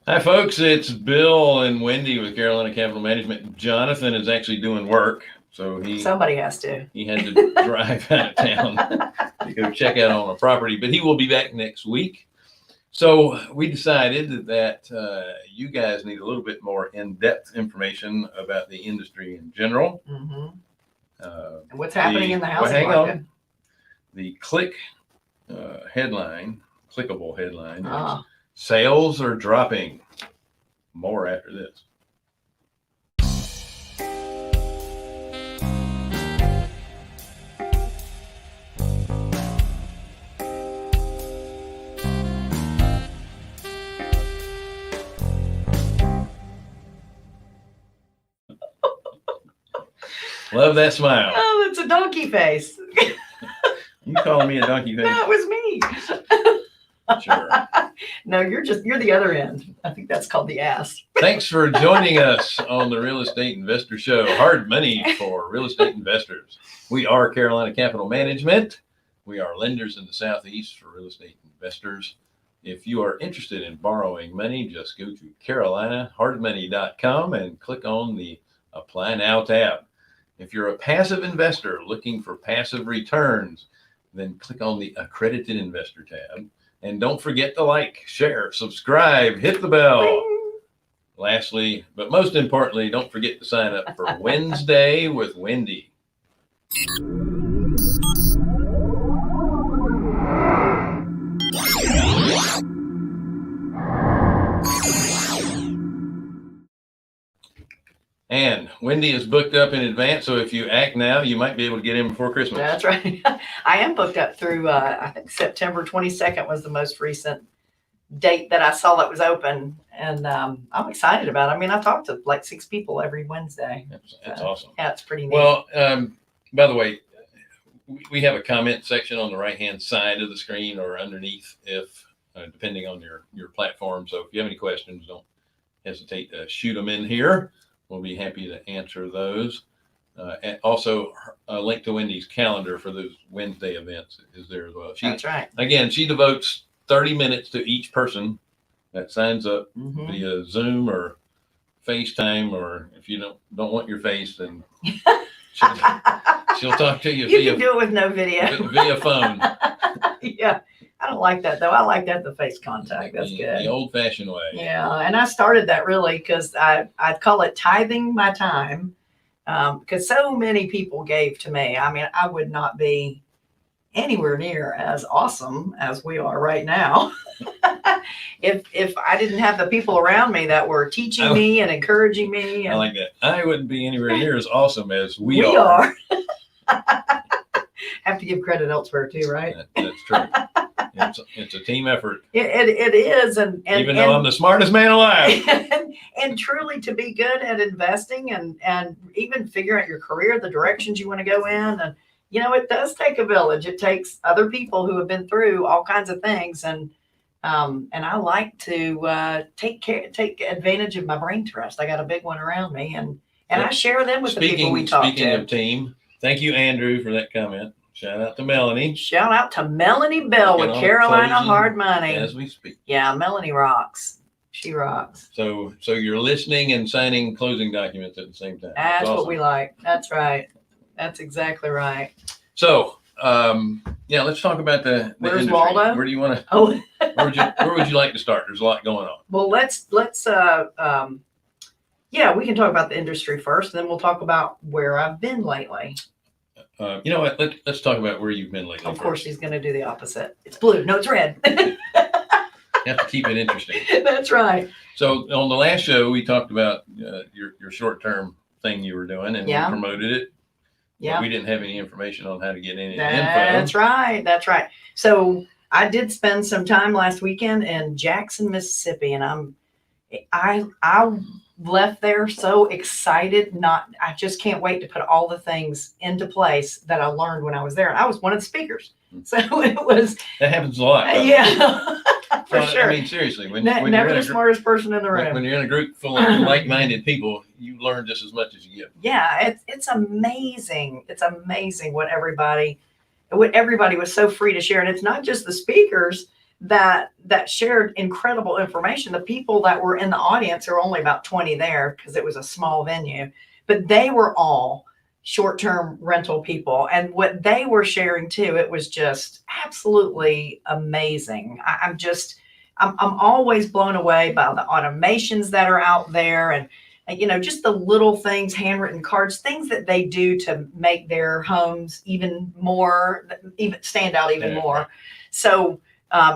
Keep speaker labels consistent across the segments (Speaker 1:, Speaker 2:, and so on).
Speaker 1: Hi, folks. It's Bill and Wendy with Carolina Capital Management. Jonathan is actually doing work, so
Speaker 2: Somebody has to.
Speaker 1: he had to drive out of town to go check out on a property, but he will be back next week. So we decided that you guys need a little bit more in-depth information about the industry in general.
Speaker 2: Mm-hmm. And what's happening in the housing
Speaker 1: hang
Speaker 2: market?
Speaker 1: On. The clickable headline is sales are dropping. More after this. Love that smile.
Speaker 2: Oh, it's a donkey face.
Speaker 1: You calling me a donkey face?
Speaker 2: That was me.
Speaker 1: Sure.
Speaker 2: No, you're the other end. I think that's called the ass.
Speaker 1: Thanks for joining us on the Real Estate Investor Show. Hard money for real estate investors. We are Carolina Capital Management. We are lenders in the Southeast for real estate investors. If you are interested in borrowing money, just go to carolinahardmoney.com and click on the Apply Now tab. If you're a passive investor looking for passive returns, then click on the Accredited Investor tab. And don't forget to like, share, subscribe, hit the bell.
Speaker 2: Bing.
Speaker 1: Lastly, but most importantly, don't forget to sign up for Wednesday with Wendy. And Wendy is booked up in advance, so if you act now, you might be able to get in before Christmas.
Speaker 2: That's right. I am booked up through, I think September 22nd was the most recent date that I saw that was open. And I'm excited about it. I mean, I talk to like 6 people every Wednesday.
Speaker 1: That's awesome.
Speaker 2: Yeah, it's pretty neat.
Speaker 1: Well, by the way, we have a comment section on the right-hand side of the screen or underneath, if depending on your platform. So if you have any questions, don't hesitate to shoot them in here. We'll be happy to answer those. And also, a link to Wendy's calendar for those Wednesday events is there as well.
Speaker 2: That's right.
Speaker 1: Again, she devotes 30 minutes to each person that signs up via Zoom or FaceTime, or if you don't want your face, then she'll talk to you.
Speaker 2: You can do it with no video.
Speaker 1: Via phone.
Speaker 2: Yeah. I don't like that though. I like that the face contact. That's good.
Speaker 1: The old-fashioned way.
Speaker 2: Yeah, and I started that really because I call it tithing my time, because so many people gave to me. I mean, I would not be anywhere near as awesome as we are right now if I didn't have the people around me that were teaching me and encouraging me. And
Speaker 1: I like that. I wouldn't be anywhere near as awesome as we
Speaker 2: are. Have to give credit elsewhere too, right?
Speaker 1: That's true. It's a team effort.
Speaker 2: It is, and
Speaker 1: even though I'm the smartest man alive.
Speaker 2: and truly to be good at investing and even figure out your career, the directions you want to go in, and it does take a village. It takes other people who have been through all kinds of things, and I like to take advantage of my brain trust. I got a big one around me, and I share them with the people we talk to.
Speaker 1: Speaking of team, thank you, Andrew, for that comment. Shout out to Melanie.
Speaker 2: Shout out to Melanie Bell with Carolina Hard Money.
Speaker 1: As we speak.
Speaker 2: Yeah, Melanie rocks. She rocks.
Speaker 1: So you're listening and signing closing documents at the same time.
Speaker 2: That's awesome. What we like. That's right. That's exactly right.
Speaker 1: So, let's talk about the
Speaker 2: Where's
Speaker 1: industry.
Speaker 2: Waldo?
Speaker 1: Where do you want to?
Speaker 2: Oh,
Speaker 1: where would you like to start? There's a lot going on.
Speaker 2: Well, let's we can talk about the industry first, and then we'll talk about where I've been lately.
Speaker 1: You know what? Let's talk about where you've been lately.
Speaker 2: Of course, he's going to do the opposite. It's blue. No, it's red.
Speaker 1: You have to keep it interesting.
Speaker 2: That's right.
Speaker 1: So on the last show, we talked about your short-term thing you were doing, and we promoted it. Yeah. We didn't have any information on how to get any info.
Speaker 2: That's right. That's right. So I did spend some time last weekend in Jackson, Mississippi, and I left there so excited. I just can't wait to put all the things into place that I learned when I was there. And I was one of the speakers. So
Speaker 1: that happens a lot.
Speaker 2: Yeah. For sure.
Speaker 1: I mean, seriously, when
Speaker 2: never
Speaker 1: you're
Speaker 2: the smartest person in the room.
Speaker 1: When you're in a group full of like-minded people, you learn just as much as you give.
Speaker 2: Yeah, it's amazing. It's amazing what everybody was so free to share. And it's not just the speakers, that shared incredible information. The people that were in the audience, there were only about 20 there because it was a small venue, but they were all short-term rental people. And what they were sharing too, it was just absolutely amazing. I'm always blown away by the automations that are out there, and just the little things, handwritten cards, things that they do to make their homes even stand out even more. So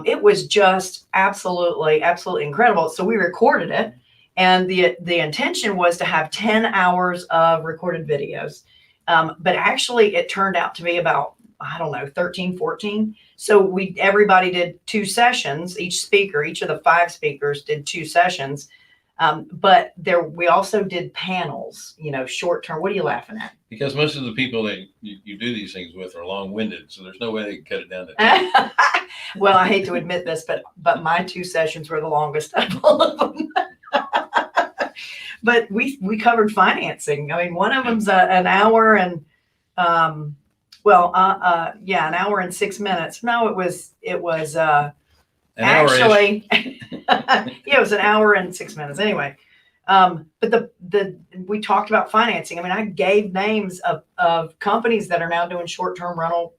Speaker 2: it was just absolutely incredible. So we recorded it, and the intention was to have 10 hours of recorded videos. But actually it turned out to be about, I don't know, 13, 14. So everybody did 2 sessions. Each of the 5 speakers did 2 sessions. But we also did panels, short term. What are you laughing at?
Speaker 1: Because most of the people that you do these things with are long-winded, so there's no way they can cut it down to 10.
Speaker 2: Well, I hate to admit this, but my 2 sessions were the longest of all of them. But we covered financing. I mean, one of them's an hour and an hour and 6 minutes. No, it was actually it was an hour and 6 minutes anyway. But we talked about financing. I mean, I gave names of companies that are now doing short-term rental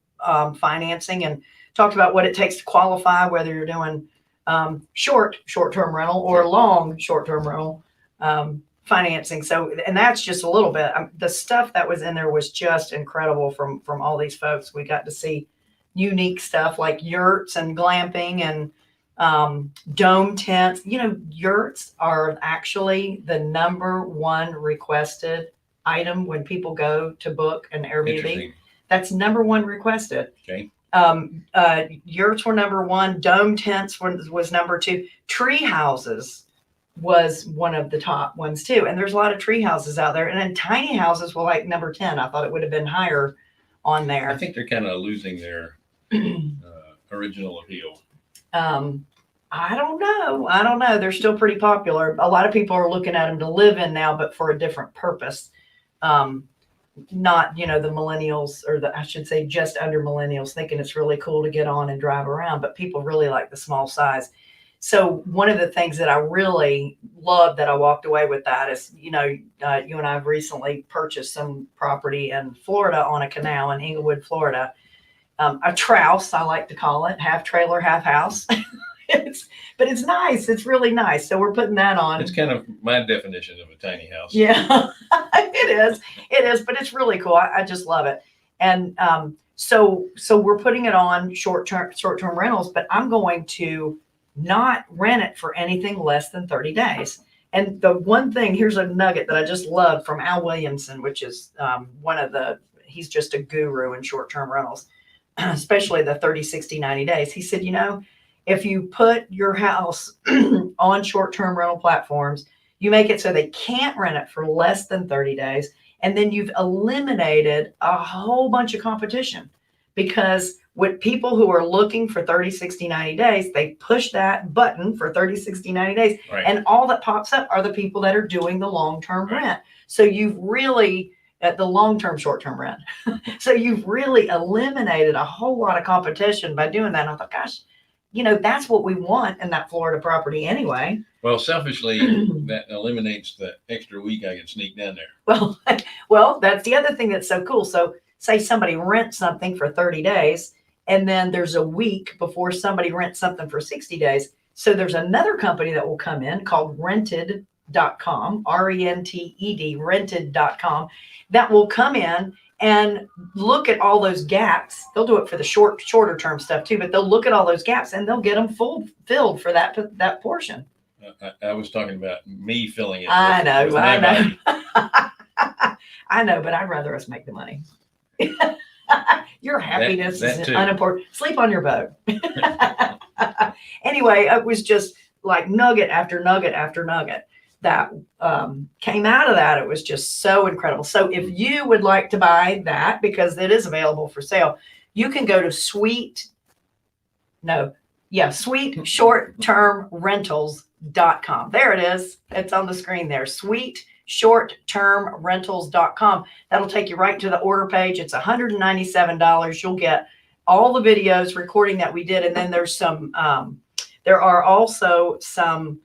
Speaker 2: financing, and talked about what it takes to qualify, whether you're doing short-term rental or long short-term rental financing. So, and that's just a little bit. The stuff that was in there was just incredible from all these folks. We got to see unique stuff like yurts and glamping and dome tents. Yurts are actually the #1 requested item when people go to book an Airbnb. That's #1 requested.
Speaker 1: Okay.
Speaker 2: Yurts were #1. Dome tents was #2. Tree houses was one of the top ones too. And there's a lot of tree houses out there. And then tiny houses were like #10. I thought it would have been higher on there.
Speaker 1: I think they're kind of losing their original appeal.
Speaker 2: I don't know. They're still pretty popular. A lot of people are looking at them to live in now, but for a different purpose. Not, the millennials, or I should say just under millennials, thinking it's really cool to get on and drive around, but people really like the small size. So one of the things that I really loved that I walked away with that is, you and I have recently purchased some property in Florida on a canal in Englewood, Florida. A trouse, I like to call it, half trailer, half house. But it's nice. It's really nice. So we're putting that on.
Speaker 1: It's kind of my definition of a tiny house.
Speaker 2: Yeah, it is, but it's really cool. I just love it. And so we're putting it on short-term rentals, but I'm going to not rent it for anything less than 30 days. And the one thing, here's a nugget that I just loved from Al Williamson, which is he's just a guru in short-term rentals, especially the 30, 60, 90 days. He said, if you put your house on short-term rental platforms, you make it so they can't rent it for less than 30 days. And then you've eliminated a whole bunch of competition, because with people who are looking for 30, 60, 90 days, they push that button for 30, 60, 90 days.
Speaker 1: Right.
Speaker 2: And all that pops up are the people that are doing the long-term rent. So you've really, the long-term, short-term rent. So you've really eliminated a whole lot of competition by doing that. And I thought, gosh, that's what we want in that Florida property anyway.
Speaker 1: Well, selfishly, that eliminates the extra week I can sneak down
Speaker 2: there. Well, that's the other thing that's so cool. So say somebody rents something for 30 days, and then there's a week before somebody rents something for 60 days. So there's another company that will come in called rented.com, RENTED, rented.com, that will come in and look at all those gaps. They'll do it for the shorter term stuff too, but they'll look at all those gaps and they'll get them filled for that portion.
Speaker 1: I was talking about me filling it.
Speaker 2: I know. I know, but I'd rather us make the money. Your happiness is unimportant. Sleep on your boat. Anyway, it was just like nugget after nugget after nugget that came out of that. It was just so incredible. So if you would like to buy that, because it is available for sale, you can go to sweetshorttermrentals.com. There it is. It's on the screen there. Sweetshorttermrentals.com. That'll take you right to the order page. It's $197. You'll get all the videos recording that we did. And then there's some, there are also some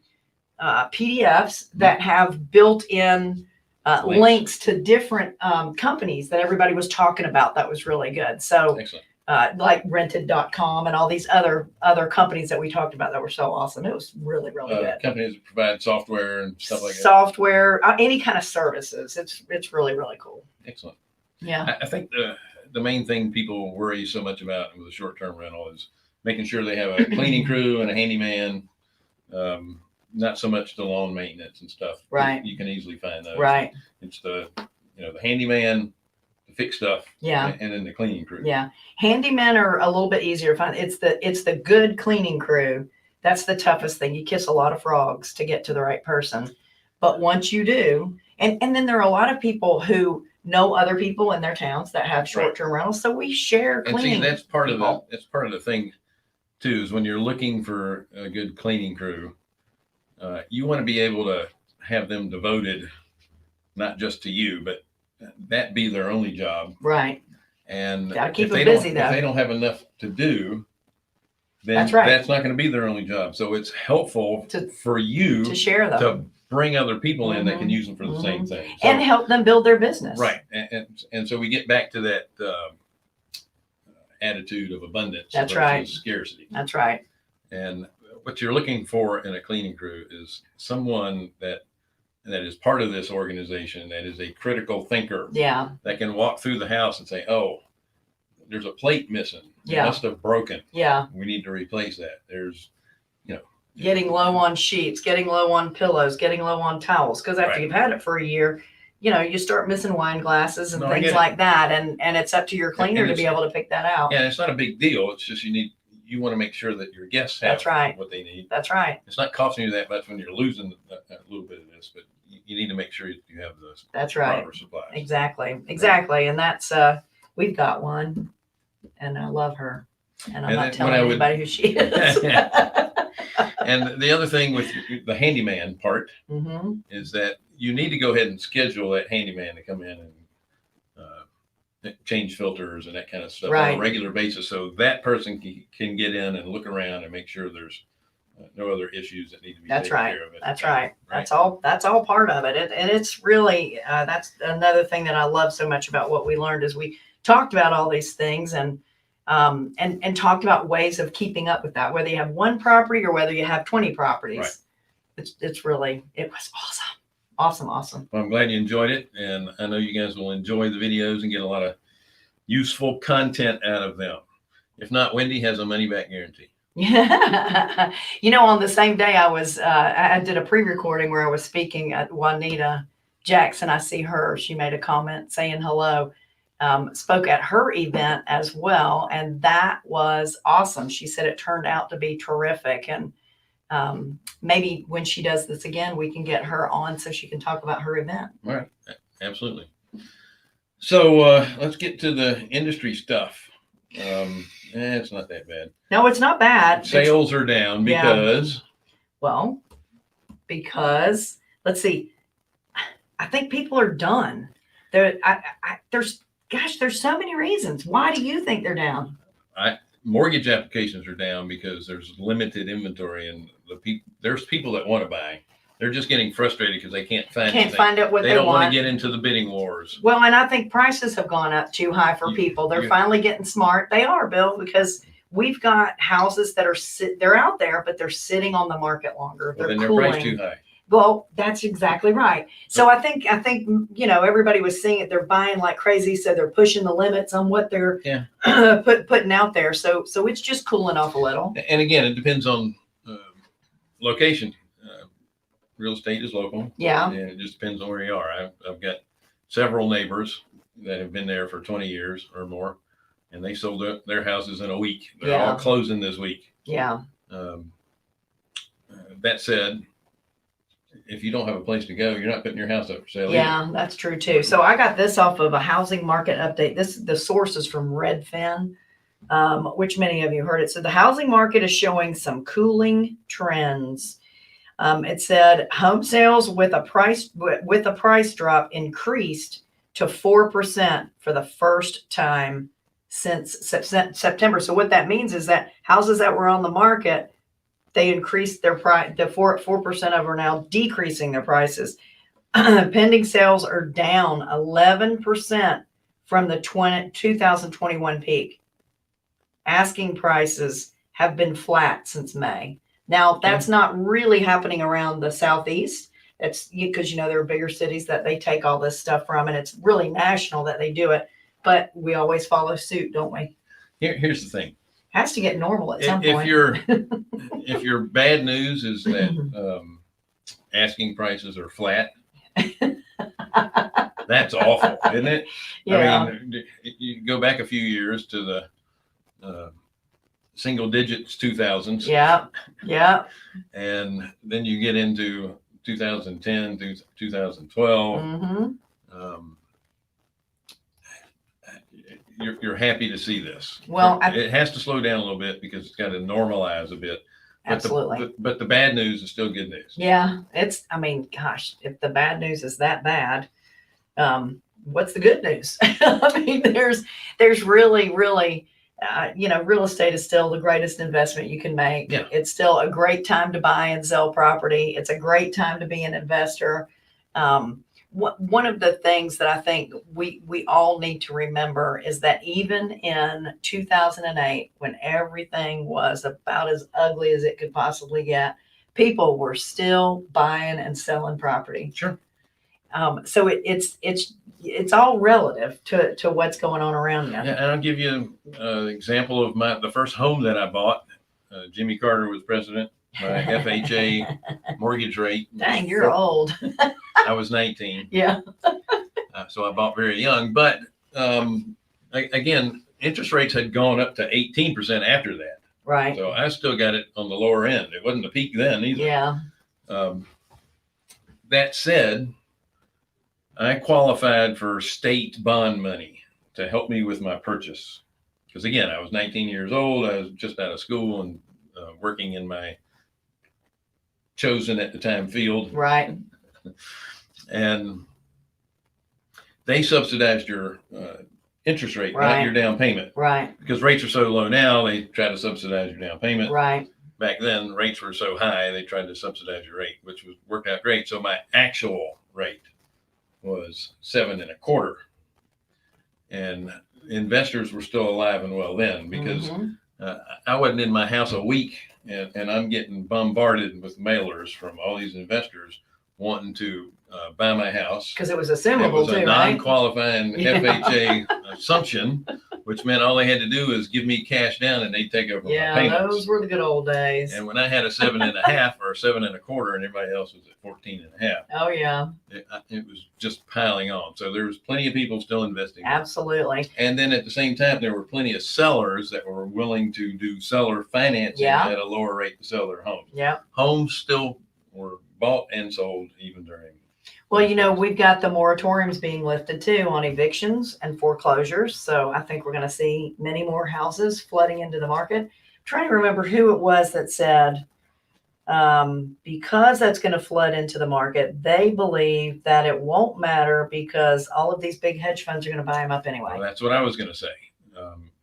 Speaker 2: PDFs that have built in links to different companies that everybody was talking about. That was really good. So
Speaker 1: Excellent.
Speaker 2: like rented.com and all these other companies that we talked about that were so awesome. It was really, really good.
Speaker 1: Companies that provide software and stuff like that.
Speaker 2: Software, any kind of services. It's really, really cool.
Speaker 1: Excellent.
Speaker 2: Yeah.
Speaker 1: I think the main thing people worry so much about with a short-term rental is making sure they have a cleaning crew and a handyman. Not so much the lawn maintenance and stuff.
Speaker 2: Right.
Speaker 1: You can easily find those.
Speaker 2: Right.
Speaker 1: It's the handyman to fix stuff.
Speaker 2: Yeah.
Speaker 1: And then the cleaning crew.
Speaker 2: Yeah. Handymen are a little bit easier to find. It's the good cleaning crew. That's the toughest thing. You kiss a lot of frogs to get to the right person. But once you do, and then there are a lot of people who know other people in their towns that have short-term rentals. So we share cleaning.
Speaker 1: And see, that's part of the thing too, is when you're looking for a good cleaning crew, you want to be able to have them devoted, not just to you, but that be their only job.
Speaker 2: Right.
Speaker 1: And
Speaker 2: gotta keep
Speaker 1: if
Speaker 2: them
Speaker 1: they
Speaker 2: busy,
Speaker 1: don't,
Speaker 2: though.
Speaker 1: if they don't have enough to do, then
Speaker 2: That's right.
Speaker 1: that's not going to be their only job. So it's helpful for you
Speaker 2: to share them,
Speaker 1: to bring other people in that can use them for the same thing. So,
Speaker 2: and help them build their business.
Speaker 1: right. And so we get back to that attitude of abundance.
Speaker 2: That's
Speaker 1: versus
Speaker 2: right.
Speaker 1: Scarcity.
Speaker 2: That's right.
Speaker 1: And what you're looking for in a cleaning crew is someone that is part of this organization, that is a critical thinker.
Speaker 2: Yeah.
Speaker 1: That can walk through the house and say, oh, there's a plate missing. It
Speaker 2: Yeah.
Speaker 1: must have broken.
Speaker 2: Yeah.
Speaker 1: We need to replace that. There's,
Speaker 2: getting low on sheets, getting low on pillows, getting low on towels. Because after
Speaker 1: Right.
Speaker 2: you've had it for a year, you start missing wine glasses and
Speaker 1: No, I
Speaker 2: things
Speaker 1: get it.
Speaker 2: like that. And it's up to your cleaner to be able to pick that out.
Speaker 1: yeah, it's not a big deal. It's just you want to make sure that your guests have
Speaker 2: That's right.
Speaker 1: what they need.
Speaker 2: That's right.
Speaker 1: It's not costing you that much when you're losing a little bit of this, but you need to make sure you have the
Speaker 2: That's right.
Speaker 1: proper supplies.
Speaker 2: Exactly. And that's, we've got one and I love her. And I'm
Speaker 1: And
Speaker 2: not
Speaker 1: then
Speaker 2: telling
Speaker 1: when I would-
Speaker 2: anybody who she is.
Speaker 1: And the other thing with the handyman part
Speaker 2: hmm
Speaker 1: is that you need to go ahead and schedule that handyman to come in and change filters and that kind of stuff on
Speaker 2: Right.
Speaker 1: a regular basis. So that person can get in and look around and make sure there's no other issues that need to be
Speaker 2: That's
Speaker 1: taken
Speaker 2: right.
Speaker 1: care of. at the
Speaker 2: That's
Speaker 1: time,
Speaker 2: right. That's all part of it. And it's really, that's another thing that I love so much about what we learned is we talked about all these things and talked about ways of keeping up with that, whether you have one property or whether you have 20 properties.
Speaker 1: Right.
Speaker 2: It was awesome. Awesome.
Speaker 1: Well, I'm glad you enjoyed it. And I know you guys will enjoy the videos and get a lot of useful content out of them. If not, Wendy has a money back guarantee.
Speaker 2: Yeah. On the same day I did a pre-recording where I was speaking at Juanita Jackson. I see her. She made a comment saying hello. Spoke at her event as well. And that was awesome. She said it turned out to be terrific. And maybe when she does this again, we can get her on so she can talk about her event.
Speaker 1: All right. Absolutely. So let's get to the industry stuff. It's not that bad.
Speaker 2: No, it's not bad.
Speaker 1: Sales are down because
Speaker 2: because let's see, I think people are done. There's so many reasons. Why do you think they're down?
Speaker 1: Mortgage applications are down because there's limited inventory, and there's people that want to buy. They're just getting frustrated because they can't find
Speaker 2: out what
Speaker 1: they
Speaker 2: they
Speaker 1: don't want
Speaker 2: want.
Speaker 1: to get into the bidding wars.
Speaker 2: Well, and I think prices have gone up too high for people. They're finally getting smart. They are, Bill, because we've got houses that they're out there, but they're sitting on the market longer.
Speaker 1: Well,
Speaker 2: They're
Speaker 1: then
Speaker 2: cooling.
Speaker 1: they're priced too high.
Speaker 2: Well, that's exactly right. So I think everybody was seeing it. They're buying like crazy, so they're pushing the limits on what they're putting out there. So it's just cooling off a little.
Speaker 1: And again, it depends on location. Real estate is local.
Speaker 2: Yeah.
Speaker 1: And it just depends on where you are. I've got several neighbors that have been there for 20 years or more, and they sold their houses in a week. They're all closing this week.
Speaker 2: Yeah.
Speaker 1: That said, if you don't have a place to go, you're not putting your house up for sale.
Speaker 2: Yeah,
Speaker 1: either.
Speaker 2: that's true too. So I got this off of a housing market update. The source is from Redfin, which many of you heard it. So the housing market is showing some cooling trends. It said home sales with a price drop increased to 4% for the first time since September. So what that means is that houses that were on the market, they increased their price. The 4% of them are now decreasing their prices. Pending sales are down 11% from the 2021 peak. Asking prices have been flat since May. Now, that's not really happening around the Southeast. It's because, there are bigger cities that they take all this stuff from, and it's really national that they do it. But we always follow suit, don't we?
Speaker 1: Here's the thing.
Speaker 2: Has to get normal at some
Speaker 1: If
Speaker 2: point.
Speaker 1: if your bad news is that asking prices are flat, that's awful, isn't it?
Speaker 2: Yeah.
Speaker 1: I mean, you go back a few years to the single digits 2000s.
Speaker 2: Yeah. Yeah.
Speaker 1: And then you get into 2010 through 2012.
Speaker 2: Mm-hmm.
Speaker 1: You're happy to see this.
Speaker 2: Well,
Speaker 1: it has to slow down a little bit because it's got to normalize a bit.
Speaker 2: Absolutely.
Speaker 1: But the bad news is still good news.
Speaker 2: Yeah, gosh, if the bad news is that bad, what's the good news? I mean, there's really, real estate is still the greatest investment you can make.
Speaker 1: Yeah.
Speaker 2: It's still a great time to buy and sell property. It's a great time to be an investor. One of the things that I think we all need to remember is that even in 2008, when everything was about as ugly as it could possibly get, people were still buying and selling property.
Speaker 1: Sure.
Speaker 2: So it's all relative to what's going on around you.
Speaker 1: Yeah, and I'll give you an example of the first home that I bought. Jimmy Carter was president. My FHA mortgage rate.
Speaker 2: Dang, you're old.
Speaker 1: I was 19.
Speaker 2: Yeah.
Speaker 1: So I bought very young. But again, interest rates had gone up to 18% after that.
Speaker 2: Right.
Speaker 1: So I still got it on the lower end. It wasn't a peak then either.
Speaker 2: Yeah.
Speaker 1: That said, I qualified for state bond money to help me with my purchase. Because again, I was 19 years old. I was just out of school and working in my chosen at the time field.
Speaker 2: Right.
Speaker 1: And they subsidized your interest rate,
Speaker 2: Right.
Speaker 1: not your down payment.
Speaker 2: Right.
Speaker 1: Because rates are so low now, they try to subsidize your down payment.
Speaker 2: Right.
Speaker 1: Back then, rates were so high, they tried to subsidize your rate, which worked out great. So my actual rate was 7.25%. And investors were still alive and well then, because I wasn't in my house a week, and I'm getting bombarded with mailers from all these investors wanting to buy my house.
Speaker 2: Because it was
Speaker 1: It
Speaker 2: assumable
Speaker 1: was a
Speaker 2: too, right?
Speaker 1: non-qualifying
Speaker 2: Yeah.
Speaker 1: FHA assumption, which meant all they had to do is give me cash down and they'd take over my
Speaker 2: Yeah,
Speaker 1: payments.
Speaker 2: those were the good old days.
Speaker 1: And when I had a 7.5% or 7.25%, and everybody else was at 14.5%,
Speaker 2: Oh yeah,
Speaker 1: it was just piling on. So there was plenty of people still investing.
Speaker 2: absolutely.
Speaker 1: And then at the same time, there were plenty of sellers that were willing to do seller financing
Speaker 2: Yeah.
Speaker 1: at a lower rate to sell their homes.
Speaker 2: Yeah.
Speaker 1: Homes still were bought and sold even during.
Speaker 2: Well, we've got the moratoriums being lifted too on evictions and foreclosures. So I think we're going to see many more houses flooding into the market. I'm trying to remember who it was that said, because that's going to flood into the market, they believe that it won't matter because all of these big hedge funds are going to buy them up anyway.
Speaker 1: Well, that's what I was going to say.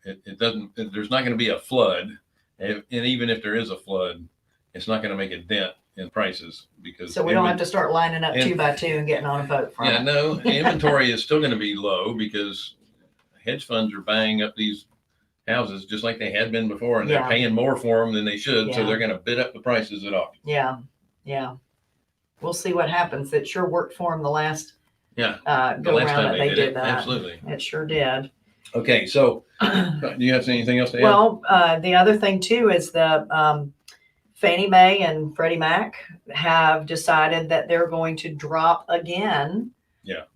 Speaker 1: It doesn't. There's not going to be a flood, and even if there is a flood, it's not going to make a dent in prices because.
Speaker 2: So we don't have to start lining up 2 by 2 and getting on a boat from
Speaker 1: Yeah,
Speaker 2: it.
Speaker 1: no, inventory is still going to be low because hedge funds are buying up these houses just like they had been before, and
Speaker 2: Yeah.
Speaker 1: they're paying more for them than they should. So
Speaker 2: Yeah.
Speaker 1: they're going to bid up the prices at auction.
Speaker 2: Yeah, yeah. We'll see what happens. It sure worked for them the last
Speaker 1: Yeah, the
Speaker 2: go
Speaker 1: last
Speaker 2: around
Speaker 1: time
Speaker 2: that they
Speaker 1: did
Speaker 2: did
Speaker 1: it,
Speaker 2: that.
Speaker 1: absolutely.
Speaker 2: It sure did.
Speaker 1: Okay, so do you have anything else to add?
Speaker 2: Well, the other thing too is the Fannie Mae and Freddie Mac have decided that they're going to drop again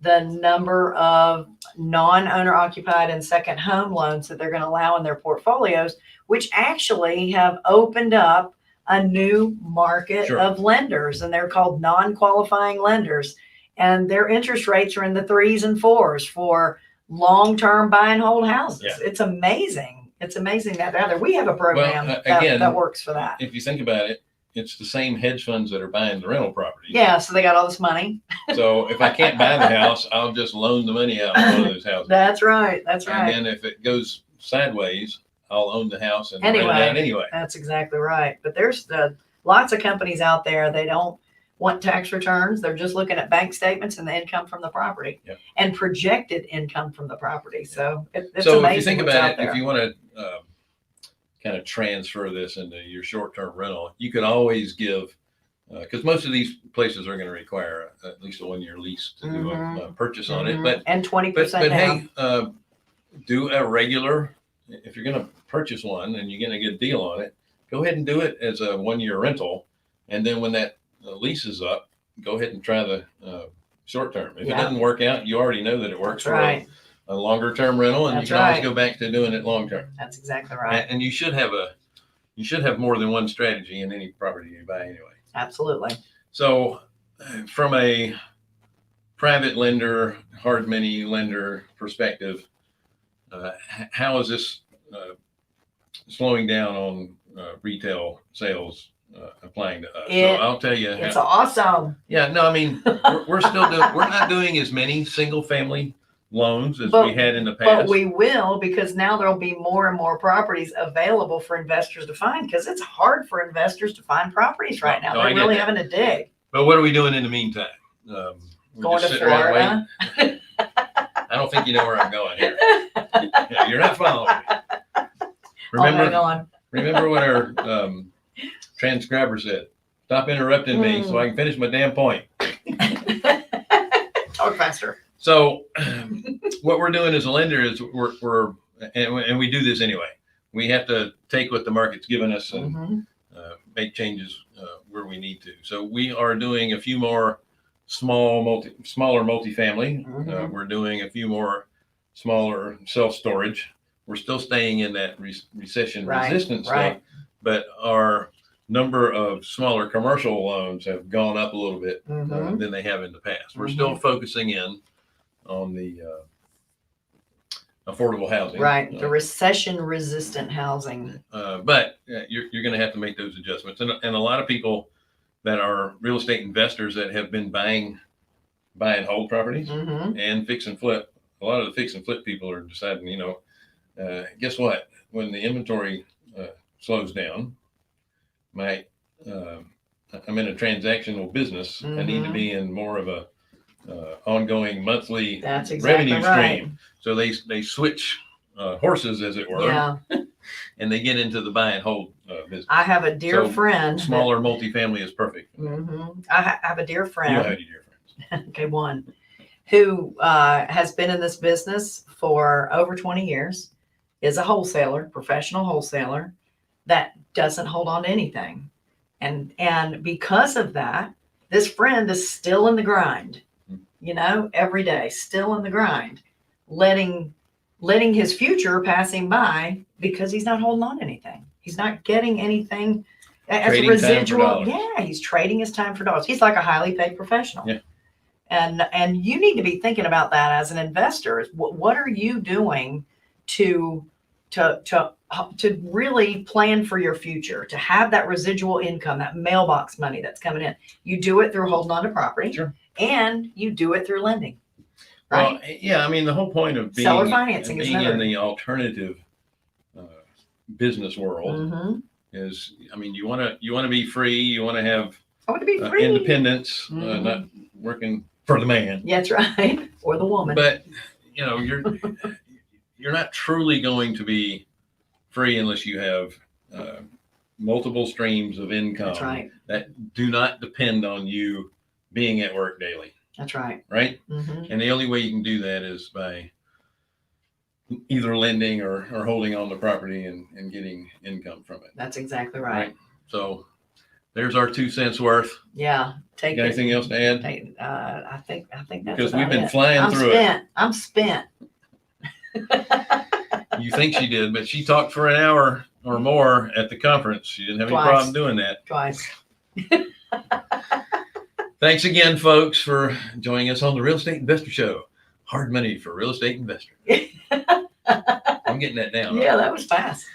Speaker 2: the number of non-owner occupied and second home loans that they're going to allow in their portfolios, which actually have opened up a new market
Speaker 1: Sure.
Speaker 2: of lenders, and they're called non-qualifying lenders. And their interest rates are in the 3s and 4s for long-term buy and hold houses.
Speaker 1: Yeah.
Speaker 2: It's amazing. It's amazing that out there. We have a program
Speaker 1: again,
Speaker 2: that works for that.
Speaker 1: If you think about it, it's the same hedge funds that are buying the rental properties.
Speaker 2: Yeah, so they got all this money.
Speaker 1: So if I can't buy the house, I'll just loan the money out on one of those houses.
Speaker 2: That's right. That's right.
Speaker 1: And then if it goes sideways, I'll own the house and rent it
Speaker 2: Anyway.
Speaker 1: out anyway.
Speaker 2: That's exactly right. But there's lots of companies out there, they don't want tax returns. They're just looking at bank statements and the income from the property
Speaker 1: Yep.
Speaker 2: and projected income from the property. So it's
Speaker 1: So
Speaker 2: amazing
Speaker 1: if you think
Speaker 2: what's
Speaker 1: about
Speaker 2: out
Speaker 1: it,
Speaker 2: there.
Speaker 1: if you want to kind of transfer this into your short-term rental, you could always give, because most of these places are going to require at least a 1-year lease to do a purchase on it. But
Speaker 2: and 20%
Speaker 1: but
Speaker 2: down.
Speaker 1: hey, do a regular. If you're going to purchase one and you're getting a good deal on it, go ahead and do it as a 1-year rental, and then when that lease is up, go ahead and try the short term. If it doesn't work out, you already know that it works for a longer term rental, and you can always go back to doing it long term.
Speaker 2: That's exactly right.
Speaker 1: And you should have more than one strategy in any property you buy anyway.
Speaker 2: Absolutely.
Speaker 1: So from a private lender, hard money lender perspective, how is this slowing down on retail sales applying to us? So I'll tell you,
Speaker 2: it's awesome.
Speaker 1: Yeah, no, I mean, we're not doing as many single family loans as we had in the past.
Speaker 2: But we will, because now there'll be more and more properties available for investors to find, because it's hard for investors to find properties right now. They're really having to dig.
Speaker 1: But what are we doing in the meantime?
Speaker 2: Going to Florida.
Speaker 1: I don't think you know where I'm going here. Yeah, you're not following me. Remember what our transcriber said. Stop interrupting me so I can finish my damn point.
Speaker 2: Talk faster.
Speaker 1: So what we're doing as a lender is and we do this anyway. We have to take what the market's given us and make changes where we need to. So we are doing a few more smaller multifamily. We're doing a few more smaller self-storage. We're still staying in that recession resistant stuff, but our number of smaller commercial loans have gone up a little bit than they have in the past. We're still focusing in on the affordable housing.
Speaker 2: Right, the recession resistant housing.
Speaker 1: But you're going to have to make those adjustments. And a lot of people that are real estate investors that have been buying hold properties and fix and flip. A lot of the fix and flip people are deciding, guess what? When the inventory slows down, I'm in a transactional business. I need to be in more of a ongoing monthly revenue stream. So they switch horses, as it were, and they get into the buy and hold business.
Speaker 2: I have a dear friend.
Speaker 1: Smaller multifamily is perfect.
Speaker 2: I have a dear friend.
Speaker 1: You have any dear friends?
Speaker 2: Okay, one who has been in this business for over 20 years, is a wholesaler, professional wholesaler that doesn't hold on to anything. And because of that, this friend is still in the grind, every day, still in the grind, letting his future pass him by because he's not holding on to anything. He's not getting anything as a residual. Yeah, he's trading his time for dollars. He's like a highly paid professional.
Speaker 1: Yeah.
Speaker 2: And you need to be thinking about that as an investor. What are you doing to really plan for your future, to have that residual income, that mailbox money that's coming in? You do it through holding on to property, and you do it through lending. Right?
Speaker 1: Well, yeah, I mean, the whole point of
Speaker 2: seller financing is
Speaker 1: in the alternative business world is, I mean, you want to be free. You want to have independence, not working for the man.
Speaker 2: Yeah, that's right, or the woman.
Speaker 1: But you're not truly going to be free unless you have multiple streams of income that do not depend on you being at work daily.
Speaker 2: That's right.
Speaker 1: Right? And the only way you can do that is by either lending or holding on the property and getting income from it.
Speaker 2: That's exactly right.
Speaker 1: So there's our 2 cents worth.
Speaker 2: Yeah.
Speaker 1: Got anything else to add?
Speaker 2: I think that's
Speaker 1: because we've been flying through it.
Speaker 2: I'm spent.
Speaker 1: You think she did, but she talked for an hour or more at the conference. She didn't have any problem doing that.
Speaker 2: Twice.
Speaker 1: Thanks again, folks, for joining us on the Real Estate Investor Show. Hard money for real estate investors. I'm getting that down.
Speaker 2: Yeah, that was fast.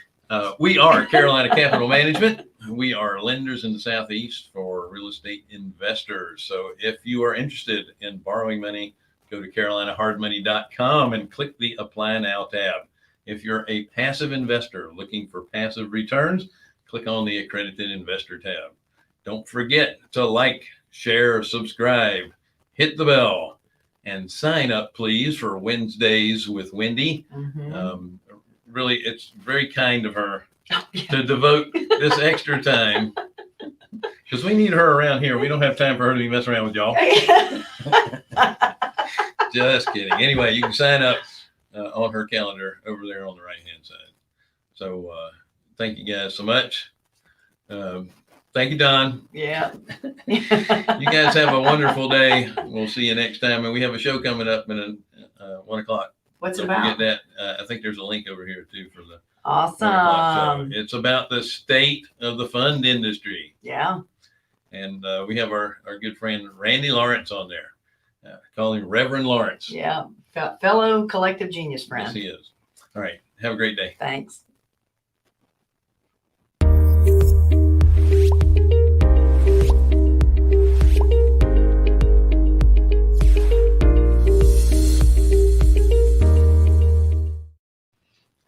Speaker 1: We are Carolina Capital Management. We are lenders in the Southeast for real estate investors. So if you are interested in borrowing money, go to carolinahardmoney.com and click the Apply Now tab. If you're a passive investor looking for passive returns, click on the Accredited Investor tab. Don't forget to like, share, subscribe, hit the bell, and sign up, please, for Wednesdays with Wendy. Really, it's very kind of her to devote this extra time, because we need her around here. We don't have time for her to be messing around with y'all. Just kidding. Anyway, you can sign up on her calendar over there on the right-hand side. So thank you guys so much. Thank you, Don.
Speaker 2: Yeah.
Speaker 1: You guys have a wonderful day. We'll see you next time. And we have a show coming up in 1 o'clock.
Speaker 2: What's it
Speaker 1: Don't
Speaker 2: about?
Speaker 1: forget that. I think there's a link over here too for the 1
Speaker 2: Awesome.
Speaker 1: o'clock show. It's about the state of the fund industry.
Speaker 2: Yeah.
Speaker 1: And we have our good friend Randy Lawrence on there. Call him Reverend Lawrence.
Speaker 2: Yeah. Fellow collective genius friend.
Speaker 1: Yes, he is. All right. Have a great day.
Speaker 2: Thanks.